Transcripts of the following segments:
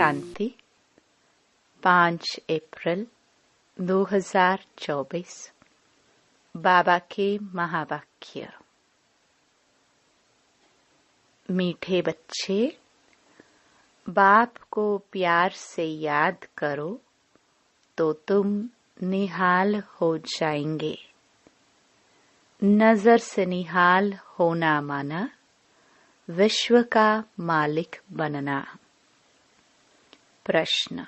शांति 5 अप्रैल 2024। बाबा के महावाक्य। मीठे बच्चे, बाप को प्यार से याद करो तो तुम निहाल हो जाएंगे। नजर से निहाल होना माना विश्व का मालिक बनना। प्रश्न।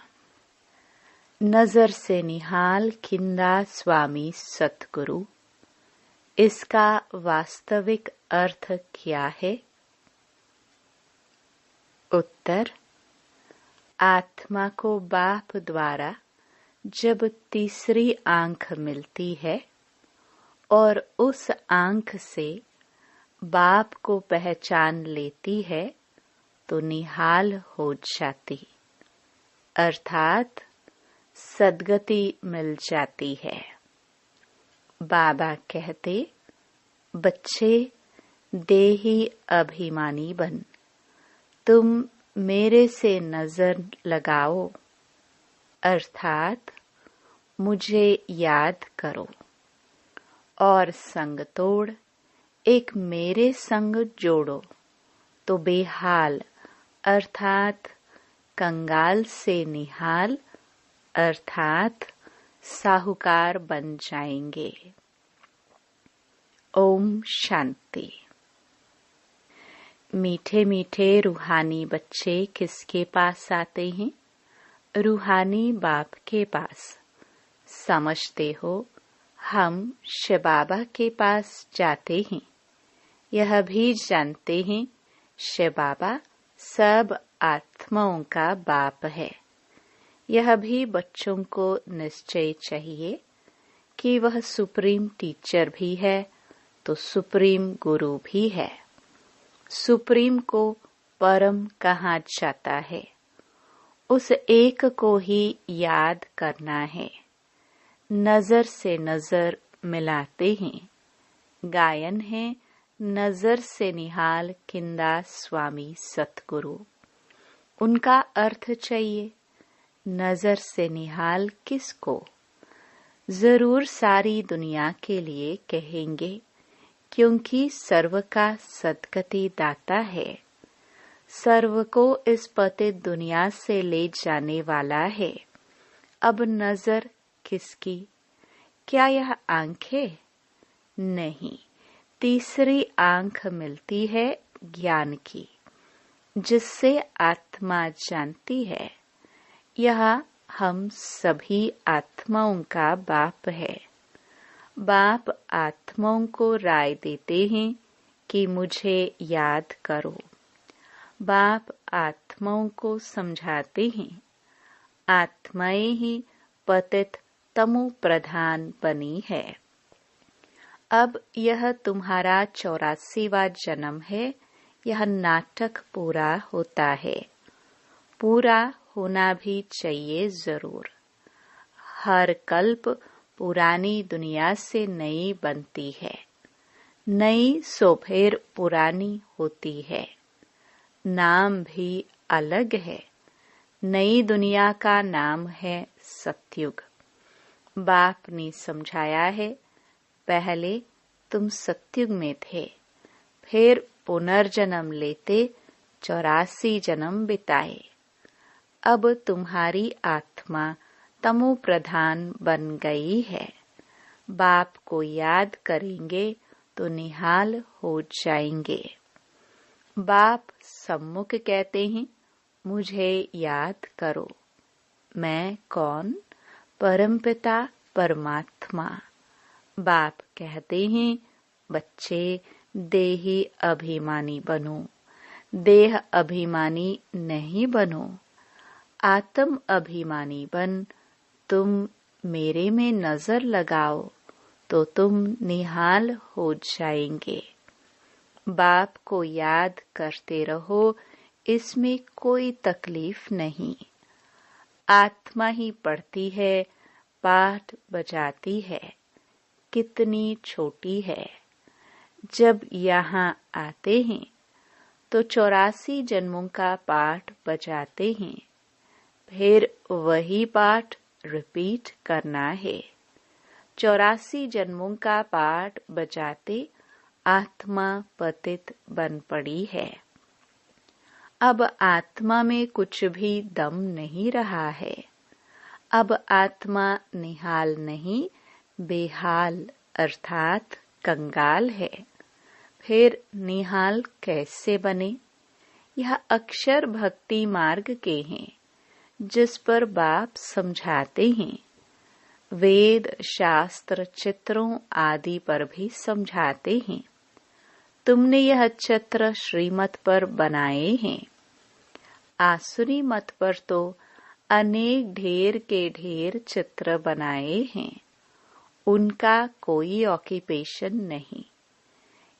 नजर से निहाल किंदा स्वामी सतगुरु, इसका वास्तविक अर्थ क्या है? उत्तर। आत्मा को बाप द्वारा जब तीसरी आंख मिलती है और उस आंख से बाप को पहचान लेती है तो निहाल हो जाती, अर्थात सद्गति मिल जाती है। बाबा कहते, बच्चे देही अभिमानी बन, तुम मेरे से नजर लगाओ, अर्थात मुझे याद करो और संग तोड़ एक मेरे संग जोड़ो तो बेहाल अर्थात कंगाल से निहाल अर्थात साहूकार बन जाएंगे। ओम शांति। मीठे मीठे रूहानी बच्चे किसके पास आते हैं? रूहानी बाप के पास। समझते हो, हम शिव बाबा के पास जाते हैं। यह भी जानते हैं शिव बाबा सब आत्माओं का बाप है। यह भी बच्चों को निश्चय चाहिए कि वह सुप्रीम टीचर भी है तो सुप्रीम गुरु भी है। सुप्रीम को परम कहा जाता है, उस एक को ही याद करना है। नजर से नजर मिलाते हैं। गायन है नजर से निहाल किंदा स्वामी सतगुरु। उनका अर्थ चाहिए, नजर से निहाल किसको? जरूर सारी दुनिया के लिए कहेंगे, क्योंकि सर्व का सद्गति दाता है। सर्व को इस पतित दुनिया से ले जाने वाला है। अब नजर किसकी? क्या यह आंखें? नहीं, तीसरी आंख मिलती है ज्ञान की, जिससे आत्मा जानती है यह हम सभी आत्माओं का बाप है। बाप आत्माओं को राय देते हैं कि मुझे याद करो। बाप आत्माओं को समझाते हैं, आत्माएं ही पतित तमो प्रधान बनी है। अब यह तुम्हारा 84वां जन्म है। यह नाटक पूरा होता है। पूरा होना भी चाहिए जरूर। हर कल्प पुरानी दुनिया से नई बनती है, नई सो फिर पुरानी होती है। नाम भी अलग है। नई दुनिया का नाम है सतयुग। बाप ने समझाया है, पहले तुम सतयुग में थे, फिर पुनर्जन्म लेते 84 जन्म बिताए। अब तुम्हारी आत्मा तमो प्रधान बन गई है। बाप को याद करेंगे तो निहाल हो जाएंगे। बाप सम्मुख कहते हैं, मुझे याद करो। मैं कौन? परमपिता परमात्मा। बाप कहते हैं, बच्चे देही अभिमानी बनो। देह अभिमानी नहीं बनो, आत्म अभिमानी बन। तुम मेरे में नजर लगाओ तो तुम निहाल हो जाएंगे। बाप को याद करते रहो, इसमें कोई तकलीफ नहीं। आत्मा ही पढ़ती है, पाठ बजाती है, कितनी छोटी है। जब यहाँ आते हैं तो 84 जन्मों का पाठ बजाते हैं। फिर वही पाठ रिपीट करना है। 84 जन्मों का पाठ बजाते आत्मा पतित बन पड़ी है। अब आत्मा में कुछ भी दम नहीं रहा है। अब आत्मा निहाल नहीं, बेहाल अर्थात कंगाल है। फिर निहाल कैसे बने? यह अक्षर भक्ति मार्ग के हैं, जिस पर बाप समझाते हैं। वेद शास्त्र चित्रों आदि पर भी समझाते हैं। तुमने यह चित्र श्रीमत पर बनाए हैं। आसुरी मत पर तो अनेक ढेर के ढेर चित्र बनाए हैं। उनका कोई ऑक्यूपेशन नहीं।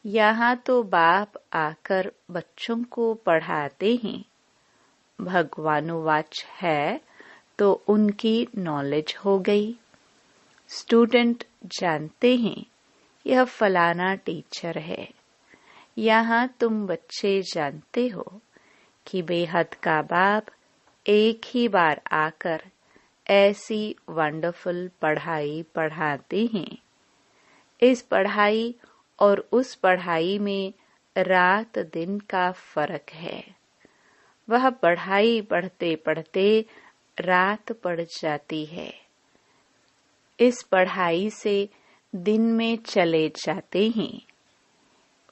यहाँ तो बाप आकर बच्चों को पढ़ाते हैं। भगवानुवाच है तो उनकी नॉलेज हो गई। स्टूडेंट जानते हैं यह फलाना टीचर है। यहाँ तुम बच्चे जानते हो कि बेहद का बाप एक ही बार आकर ऐसी वंडरफुल पढ़ाई पढ़ाते हैं। इस पढ़ाई और उस पढ़ाई में रात दिन का फर्क है। वह पढ़ाई पढ़ते पढ़ते रात पड़ जाती है। इस पढ़ाई से दिन में चले जाते हैं।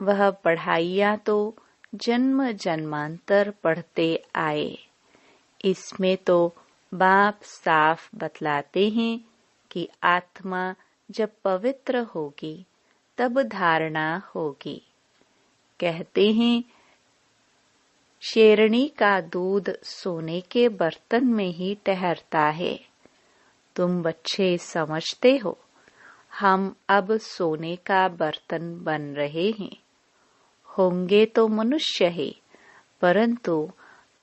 वह पढ़ाइयाँ तो जन्म जन्मांतर पढ़ते आए। इसमें तो बाप साफ बतलाते हैं कि आत्मा जब पवित्र होगी तब धारणा होगी। कहते हैं शेरनी का दूध सोने के बर्तन में ही ठहरता है। तुम बच्चे समझते हो हम अब सोने का बर्तन बन रहे हैं। होंगे तो मनुष्य ही, परंतु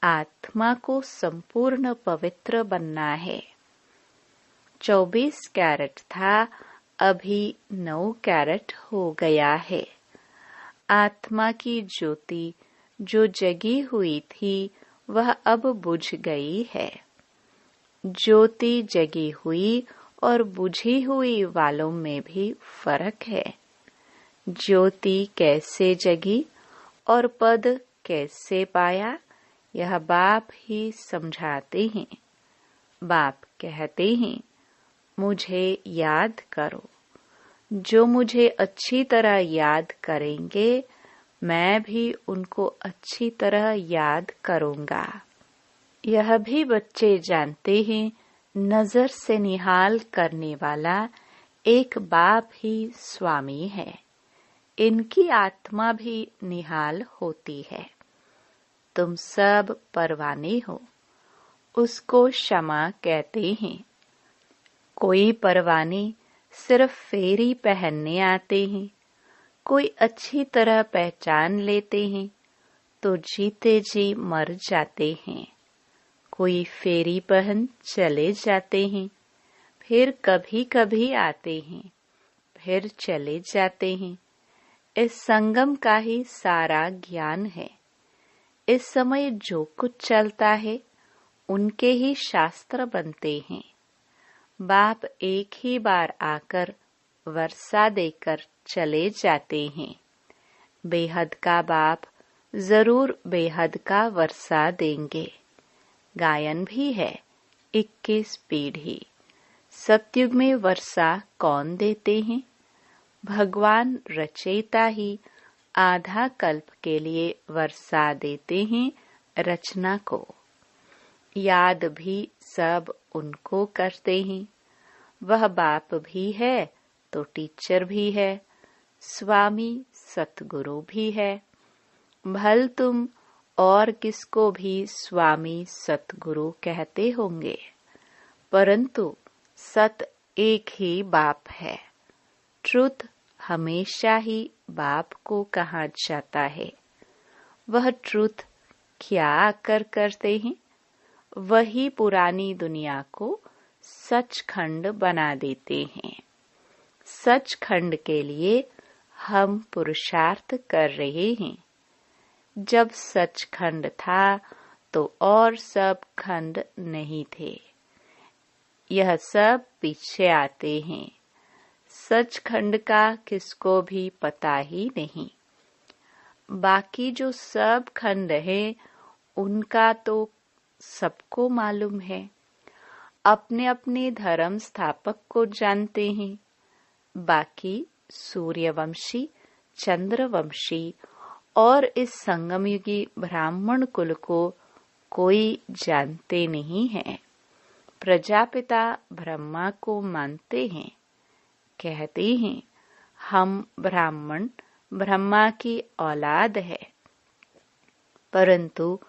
आत्मा को संपूर्ण पवित्र बनना है। 24 कैरेट था, अभी 9 कैरेट हो गया है। आत्मा की ज्योति जो जगी हुई थी वह अब बुझ गई है। ज्योति जगी हुई और बुझी हुई वालों में भी फर्क है। ज्योति कैसे जगी और पद कैसे पाया, यह बाप ही समझाते हैं। बाप कहते हैं मुझे याद करो। जो मुझे अच्छी तरह याद करेंगे मैं भी उनको अच्छी तरह याद करूंगा। यह भी बच्चे जानते हैं नजर से निहाल करने वाला एक बाप ही स्वामी है। इनकी आत्मा भी निहाल होती है। तुम सब परवाने हो, उसको क्षमा कहते हैं। कोई परवाने सिर्फ फेरी पहनने आते हैं, कोई अच्छी तरह पहचान लेते हैं तो जीते जी मर जाते हैं। कोई फेरी पहन चले जाते हैं, फिर कभी कभी आते हैं, फिर चले जाते हैं। इस संगम का ही सारा ज्ञान है। इस समय जो कुछ चलता है उनके ही शास्त्र बनते हैं। बाप एक ही बार आकर वर्षा देकर चले जाते हैं। बेहद का बाप जरूर बेहद का वर्षा देंगे। गायन भी है 21 पीढ़ी। सतयुग में वर्षा कौन देते हैं? भगवान रचयिता ही आधा कल्प के लिए वर्षा देते हैं रचना को। याद भी सब उनको करते हैं। वह बाप भी है तो टीचर भी है, स्वामी सतगुरु भी है। भल तुम और किसको भी स्वामी सतगुरु कहते होंगे, परंतु सत एक ही बाप है। ट्रुथ हमेशा ही बाप को कहा जाता है। वह ट्रुथ क्या आकर करते हैं? वही पुरानी दुनिया को सचखंड बना देते हैं। सचखंड के लिए हम पुरुषार्थ कर रहे हैं। जब सचखंड था तो और सब खंड नहीं थे। यह सब पीछे आते हैं। सचखंड का किसको भी पता ही नहीं। बाकी जो सब खंड है उनका तो सबको मालूम है। अपने अपने धर्म स्थापक को जानते हैं। बाकी सूर्यवंशी, चंद्रवंशी और इस संगमयुगी ब्राह्मण कुल को कोई जानते नहीं है। प्रजापिता ब्रह्मा को मानते हैं। कहते हैं हम ब्राह्मण ब्रह्मा की औलाद है, परंतु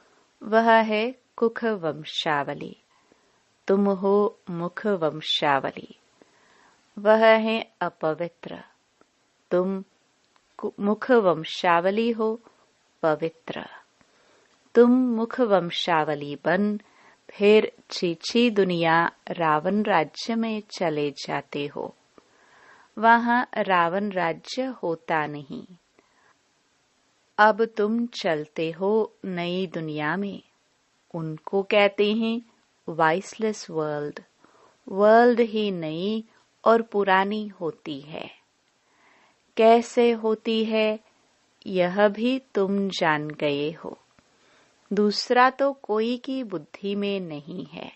वह है कुख वंशावली, तुम हो मुख वंशावली। वह है अपवित्र, तुम मुख वंशावली हो पवित्र। तुम मुख वंशावली बन फिर चीची दुनिया रावण राज्य में चले जाते हो। वहां रावण राज्य होता नहीं। अब तुम चलते हो नई दुनिया में। उनको कहते हैं वॉइसलेस वर्ल्ड। वर्ल्ड ही नई और पुरानी होती है। कैसे होती है यह भी तुम जान गए हो। दूसरा तो कोई की बुद्धि में नहीं है।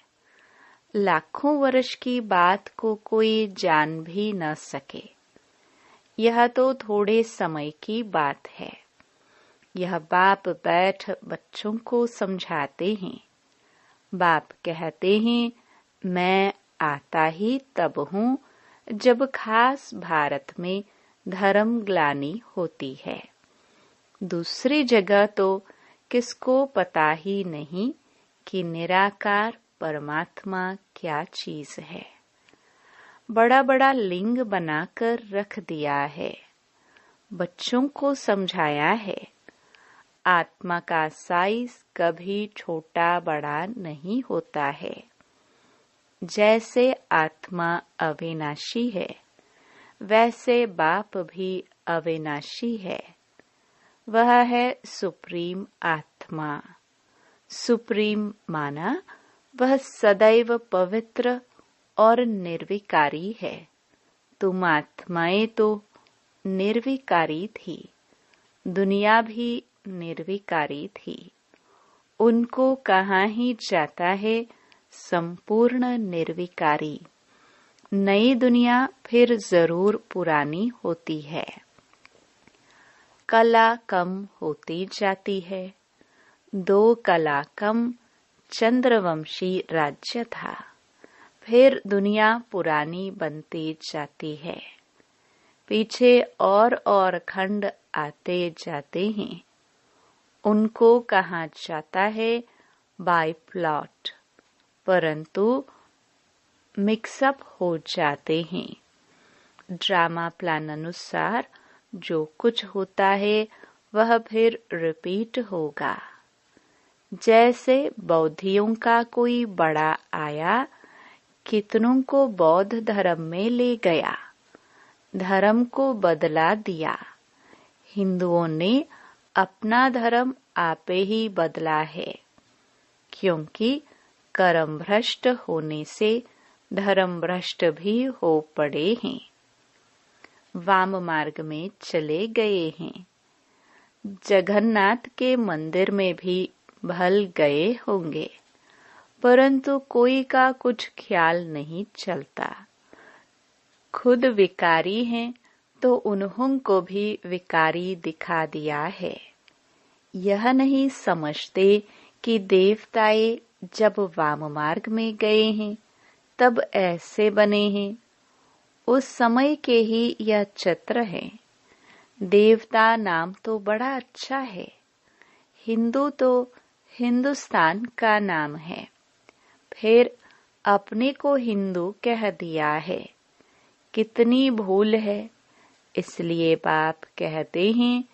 लाखों वर्ष की बात को कोई जान भी न सके। यह तो थोड़े समय की बात है। यह बाप बैठ बच्चों को समझाते हैं। बाप कहते हैं मैं आता ही तब हूँ जब खास भारत में धर्म ग्लानि होती है। दूसरी जगह तो किसको पता ही नहीं कि निराकार परमात्मा क्या चीज है। बड़ा बड़ा लिंग बनाकर रख दिया है। बच्चों को समझाया है आत्मा का साइज कभी छोटा बड़ा नहीं होता है। जैसे आत्मा अविनाशी है वैसे बाप भी अविनाशी है। वह है सुप्रीम आत्मा। सुप्रीम माना वह सदैव पवित्र और निर्विकारी है। तुम आत्माएं तो निर्विकारी थी। दुनिया भी निर्विकारी थी। उनको कहाँ ही जाता है संपूर्ण निर्विकारी। नई दुनिया फिर जरूर पुरानी होती है। कला कम होती जाती है। 2 कला कम चंद्रवंशी राज्य था। फिर दुनिया पुरानी बनती जाती है। पीछे और खंड आते जाते हैं। उनको कहा जाता है बाय प्लॉट, परंतु मिक्सअप हो जाते हैं। ड्रामा प्लान अनुसार जो कुछ होता है वह फिर रिपीट होगा। जैसे बौद्धियों का कोई बड़ा आया, कितनों को बौद्ध धर्म में ले गया, धर्म को बदला दिया। हिंदुओं ने अपना धर्म आपे ही बदला है, क्योंकि कर्म भ्रष्ट होने से धर्म भ्रष्ट भी हो पड़े हैं। वाम मार्ग में चले गए हैं। जगन्नाथ के मंदिर में भी भल गए होंगे, परंतु कोई का कुछ ख्याल नहीं चलता। खुद विकारी हैं तो उन्हों को भी विकारी दिखा दिया है। यह नहीं समझते कि देवताए जब वाम मार्ग में गए हैं तब ऐसे बने हैं। उस समय के ही यह चित्र है। देवता नाम तो बड़ा अच्छा है। हिंदू तो हिंदुस्तान का नाम है। फिर अपने को हिंदू कह दिया है। कितनी भूल है। इसलिए बाप कहते हैं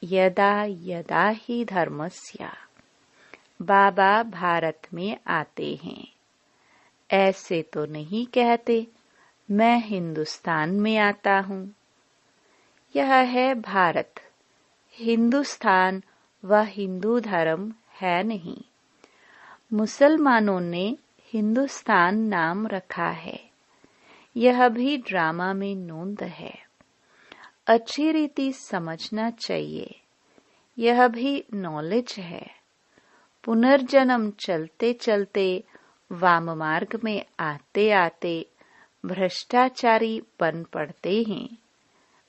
यदा यदा ही धर्मस्य। बाबा भारत में आते हैं। ऐसे तो नहीं कहते मैं हिंदुस्तान में आता हूँ। यह है भारत। हिंदुस्तान व हिंदू धर्म है नहीं। मुसलमानों ने हिंदुस्तान नाम रखा है, यह भी ड्रामा में नोंद है। अच्छी रीति समझना चाहिए, यह भी नॉलेज है। पुनर्जन्म चलते चलते वाम मार्ग में आते आते भ्रष्टाचारी बन पड़ते हैं।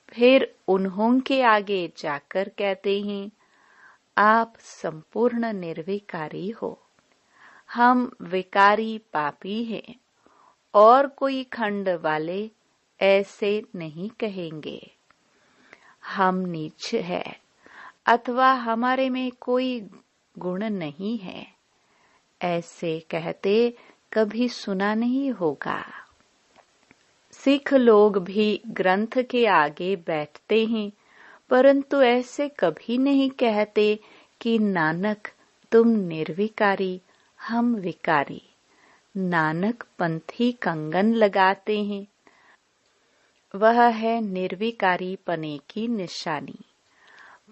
फिर उन्हों के आगे जाकर कहते हैं, आप संपूर्ण निर्विकारी हो, हम विकारी पापी हैं। और कोई खंड वाले ऐसे नहीं कहेंगे, हम नीच है अथवा हमारे में कोई गुण नहीं है। ऐसे कहते कभी सुना नहीं होगा। सिख लोग भी ग्रंथ के आगे बैठते हैं, परंतु ऐसे कभी नहीं कहते कि नानक तुम निर्विकारी, हम विकारी। नानक पंथी कंगन लगाते हैं, वह है निर्विकारी पने की निशानी।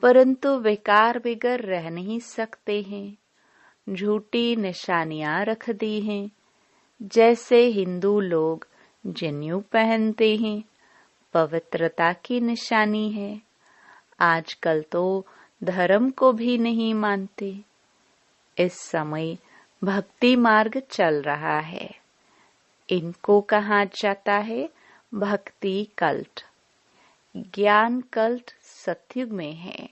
परंतु विकार बिगर रह नहीं सकते हैं। झूठी निशानियां रख दी हैं। जैसे हिंदू लोग जनेऊ पहनते हैं, पवित्रता की निशानी है। आजकल तो धर्म को भी नहीं मानते। इस समय भक्ति मार्ग चल रहा है। इनको कहा जाता है भक्ति कल्ट। ज्ञान कल्ट सतयुग में है।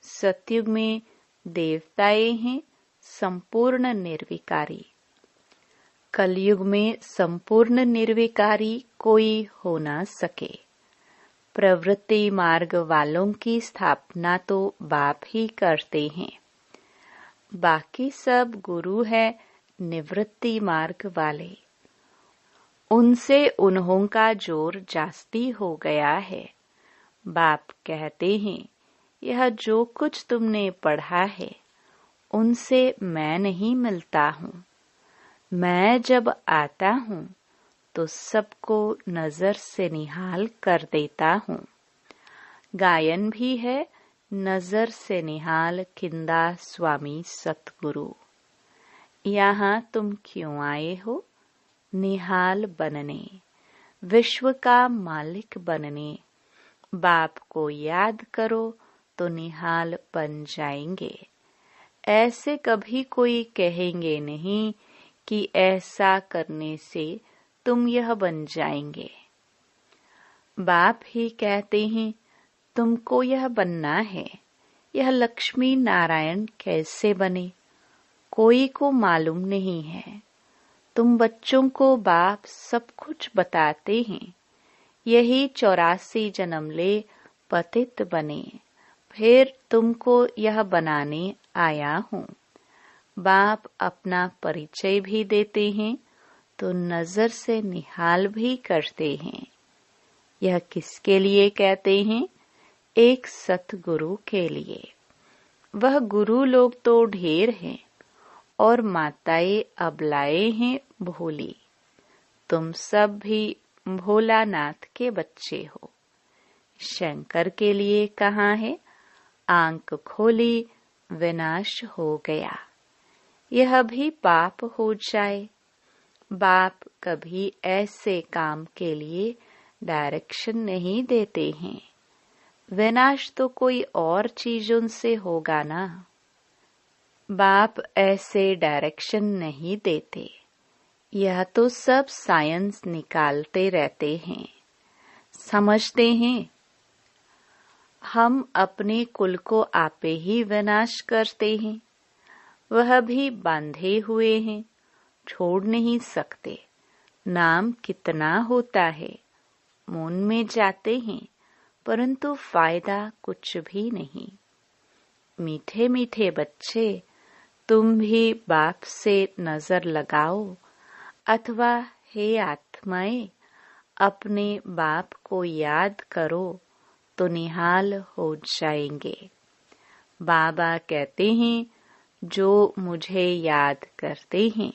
सतयुग में देवताएं हैं संपूर्ण निर्विकारी। कलयुग में संपूर्ण निर्विकारी कोई हो ना सके। प्रवृत्ति मार्ग वालों की स्थापना तो बाप ही करते हैं। बाकी सब गुरु है निवृत्ति मार्ग वाले। उनसे उन्हों का जोर जास्ती हो गया है। बाप कहते हैं, यह जो कुछ तुमने पढ़ा है उनसे मैं नहीं मिलता हूँ। मैं जब आता हूँ तो सबको नजर से निहाल कर देता हूँ। गायन भी है नजर से निहाल किंदा स्वामी सतगुरु। यहाँ तुम क्यों आए हो? निहाल बनने, विश्व का मालिक बनने। बाप को याद करो तो निहाल बन जाएंगे। ऐसे कभी कोई कहेंगे नहीं कि ऐसा करने से तुम यह बन जाएंगे। बाप ही कहते हैं, तुमको यह बनना है। यह लक्ष्मी नारायण कैसे बने, कोई को मालूम नहीं है। तुम बच्चों को बाप सब कुछ बताते हैं। यही 84 जन्म ले पतित बने, फिर तुमको यह बनाने आया हूँ। बाप अपना परिचय भी देते हैं तो नजर से निहाल भी करते हैं। यह किसके लिए कहते हैं? एक सतगुरु के लिए। वह गुरु लोग तो ढेर हैं और माताएं अबलाएं हैं भोली। तुम सब भी भोलानाथ के बच्चे हो। शंकर के लिए कहा है, आंख खोली विनाश हो गया। यह भी पाप हो जाए। बाप कभी ऐसे काम के लिए डायरेक्शन नहीं देते हैं। विनाश तो कोई और चीजों से होगा ना। बाप ऐसे डायरेक्शन नहीं देते। यह तो सब साइंस निकालते रहते हैं। समझते हैं हम अपने कुल को आपे ही विनाश करते हैं। वह भी बांधे हुए हैं, छोड़ नहीं सकते। नाम कितना होता है, मौन में जाते हैं, परंतु फायदा कुछ भी नहीं। मीठे मीठे बच्चे, तुम भी बाप से नजर लगाओ अथवा हे आत्माएं, अपने बाप को याद करो तो निहाल हो जाएंगे। बाबा कहते हैं, जो मुझे याद करते हैं,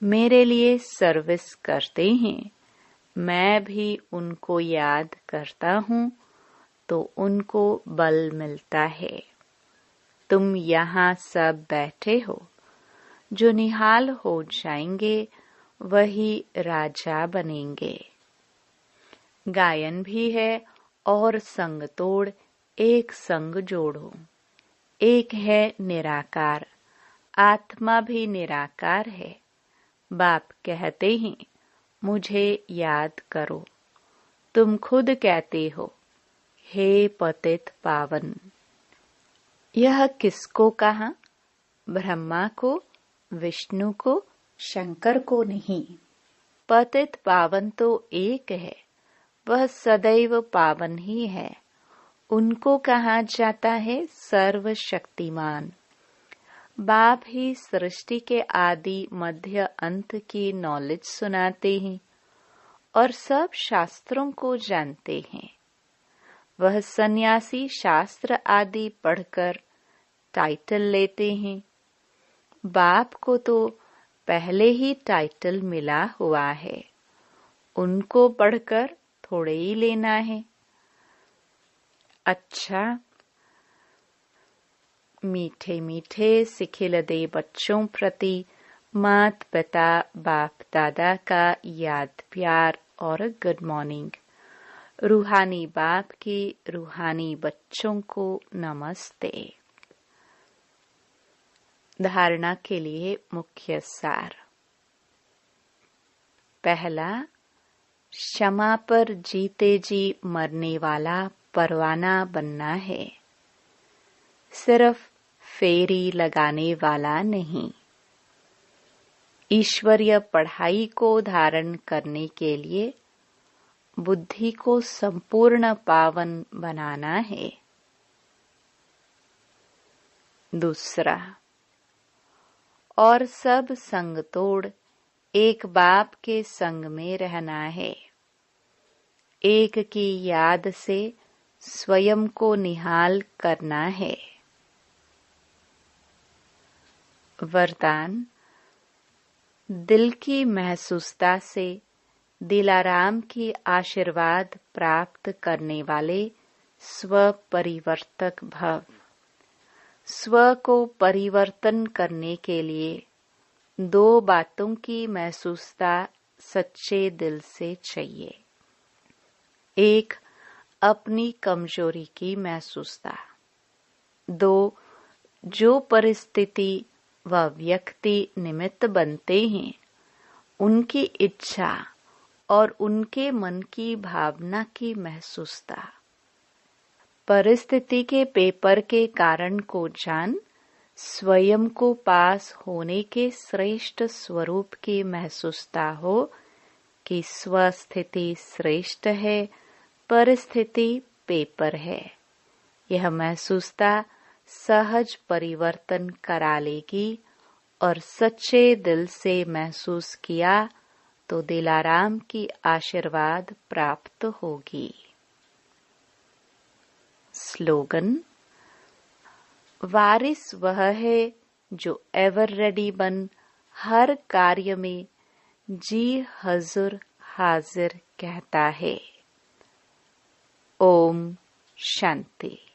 मेरे लिए सर्विस करते हैं, मैं भी उनको याद करता हूँ तो उनको बल मिलता है। तुम यहाँ सब बैठे हो, जो निहाल हो जाएंगे वही राजा बनेंगे। गायन भी है और संग तोड़ एक संग जोड़ो। एक है निराकार, आत्मा भी निराकार है। बाप कहते हैं मुझे याद करो। तुम खुद कहते हो हे पतित पावन। यह किसको कहा? ब्रह्मा को, विष्णु को, शंकर को नहीं। पतित पावन तो एक है, वह सदैव पावन ही है। उनको कहा जाता है सर्वशक्तिमान। बाप ही सृष्टि के आदि मध्य अंत की नॉलेज सुनाते हैं और सब शास्त्रों को जानते हैं। वह सन्यासी शास्त्र आदि पढ़कर टाइटल लेते हैं। बाप को तो पहले ही टाइटल मिला हुआ है, उनको पढ़कर थोड़े ही लेना है। अच्छा, मीठे मीठे सिखिलदे बच्चों प्रति मात पिता बाप दादा का याद प्यार और गुड मॉर्निंग। रूहानी बाप की रूहानी बच्चों को नमस्ते। धारणा के लिए मुख्य सार। पहला, क्षमा पर जीते जी मरने वाला परवाना बनना है, सिर्फ फेरी लगाने वाला नहीं। ईश्वरीय पढ़ाई को धारण करने के लिए बुद्धि को संपूर्ण पावन बनाना है। दूसरा, और सब संग तोड़ एक बाप के संग में रहना है। एक की याद से स्वयं को निहाल करना है। वरदान, दिल की महसूसता से दिलाराम की आशीर्वाद प्राप्त करने वाले स्व परिवर्तक भव। स्व को परिवर्तन करने के लिए दो बातों की महसूसता सच्चे दिल से चाहिए। एक, अपनी कमजोरी की महसूसता। दो, जो परिस्थिति व व्यक्ति निमित्त बनते हैं उनकी इच्छा और उनके मन की भावना की महसूसता। परिस्थिति के पेपर के कारण को जान स्वयं को पास होने के श्रेष्ठ स्वरूप की महसूसता हो कि स्वस्थिति श्रेष्ठ है, परिस्थिति पेपर है। यह महसूसता सहज परिवर्तन करा लेगी और सच्चे दिल से महसूस किया तो दिलाराम की आशीर्वाद प्राप्त होगी। स्लोगन, वारिस वह है जो एवर रेडी बन हर कार्य में जी हजूर हाजिर कहता है। ओम शांति।